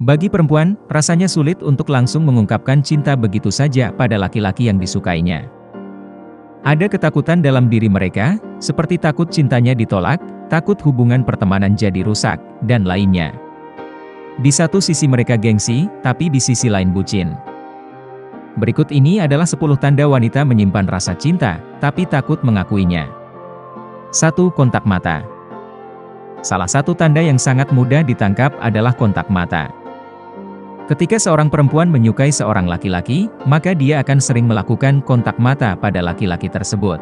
Bagi perempuan, rasanya sulit untuk langsung mengungkapkan cinta begitu saja pada laki-laki yang disukainya. Ada ketakutan dalam diri mereka, seperti takut cintanya ditolak, takut hubungan pertemanan jadi rusak, dan lainnya. Di satu sisi mereka gengsi, tapi di sisi lain bucin. Berikut ini adalah 10 tanda wanita menyimpan rasa cinta, tapi takut mengakuinya. 1. Kontak mata. Salah satu tanda yang sangat mudah ditangkap adalah kontak mata. Ketika seorang perempuan menyukai seorang laki-laki, maka dia akan sering melakukan kontak mata pada laki-laki tersebut.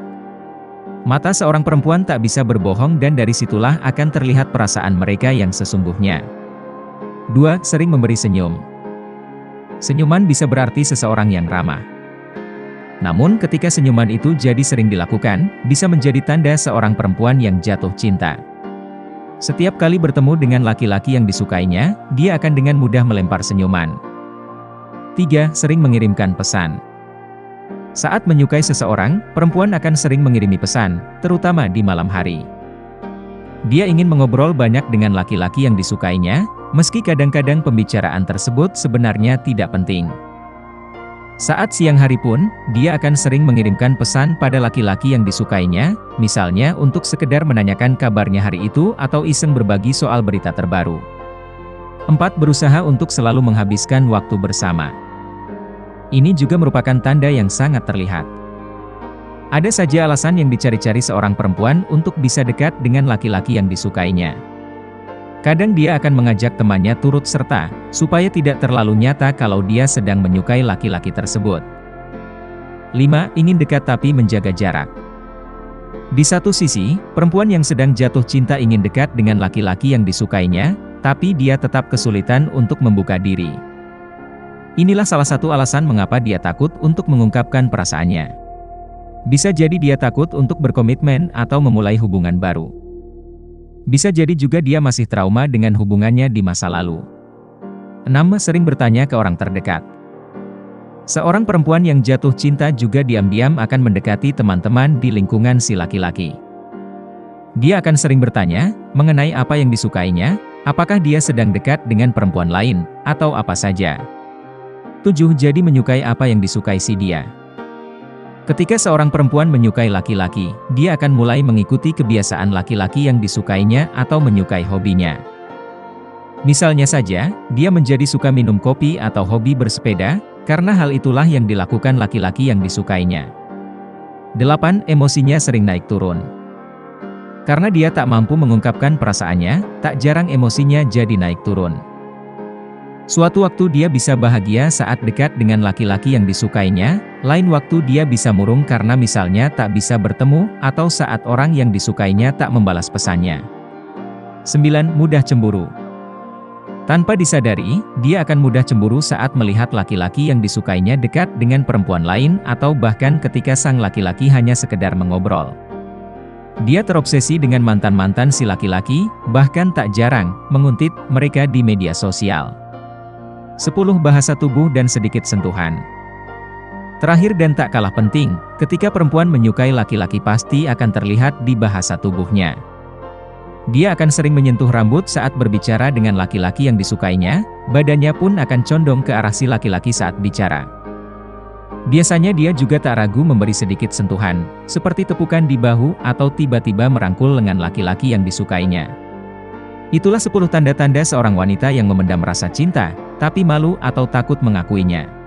Mata seorang perempuan tak bisa berbohong dan dari situlah akan terlihat perasaan mereka yang sesungguhnya. 2. Sering memberi senyum. Senyuman bisa berarti seseorang yang ramah. Namun ketika senyuman itu jadi sering dilakukan, bisa menjadi tanda seorang perempuan yang jatuh cinta. Setiap kali bertemu dengan laki-laki yang disukainya, dia akan dengan mudah melempar senyuman. 3. Sering mengirimkan pesan. Saat menyukai seseorang, perempuan akan sering mengirimi pesan, terutama di malam hari. Dia ingin mengobrol banyak dengan laki-laki yang disukainya, meski kadang-kadang pembicaraan tersebut sebenarnya tidak penting. Saat siang hari pun, dia akan sering mengirimkan pesan pada laki-laki yang disukainya, misalnya untuk sekedar menanyakan kabarnya hari itu atau iseng berbagi soal berita terbaru. 4. Berusaha untuk selalu menghabiskan waktu bersama. Ini juga merupakan tanda yang sangat terlihat. Ada saja alasan yang dicari-cari seorang perempuan untuk bisa dekat dengan laki-laki yang disukainya. Kadang dia akan mengajak temannya turut serta, supaya tidak terlalu nyata kalau dia sedang menyukai laki-laki tersebut. 5. Ingin dekat tapi menjaga jarak. Di satu sisi, perempuan yang sedang jatuh cinta ingin dekat dengan laki-laki yang disukainya, tapi dia tetap kesulitan untuk membuka diri. Inilah salah satu alasan mengapa dia takut untuk mengungkapkan perasaannya. Bisa jadi dia takut untuk berkomitmen atau memulai hubungan baru. Bisa jadi juga dia masih trauma dengan hubungannya di masa lalu. 6. Sering bertanya ke orang terdekat. Seorang perempuan yang jatuh cinta juga diam-diam akan mendekati teman-teman di lingkungan si laki-laki. Dia akan sering bertanya mengenai apa yang disukainya, apakah dia sedang dekat dengan perempuan lain, atau apa saja. 7. Jadi menyukai apa yang disukai si dia. Ketika seorang perempuan menyukai laki-laki, dia akan mulai mengikuti kebiasaan laki-laki yang disukainya atau menyukai hobinya. Misalnya saja, dia menjadi suka minum kopi atau hobi bersepeda, karena hal itulah yang dilakukan laki-laki yang disukainya. 8. Emosinya sering naik turun. Karena dia tak mampu mengungkapkan perasaannya, tak jarang emosinya jadi naik turun. Suatu waktu dia bisa bahagia saat dekat dengan laki-laki yang disukainya, lain waktu dia bisa murung karena misalnya tak bisa bertemu, atau saat orang yang disukainya tak membalas pesannya. 9. Mudah cemburu. Tanpa disadari, dia akan mudah cemburu saat melihat laki-laki yang disukainya dekat dengan perempuan lain atau bahkan ketika sang laki-laki hanya sekedar mengobrol. Dia terobsesi dengan mantan-mantan si laki-laki, bahkan tak jarang menguntit mereka di media sosial. 10. Bahasa tubuh dan sedikit sentuhan. Terakhir dan tak kalah penting, ketika perempuan menyukai laki-laki pasti akan terlihat di bahasa tubuhnya. Dia akan sering menyentuh rambut saat berbicara dengan laki-laki yang disukainya, badannya pun akan condong ke arah si laki-laki saat bicara. Biasanya dia juga tak ragu memberi sedikit sentuhan, seperti tepukan di bahu atau tiba-tiba merangkul lengan laki-laki yang disukainya. Itulah 10 tanda-tanda seorang wanita yang memendam rasa cinta, tapi malu atau takut mengakuinya.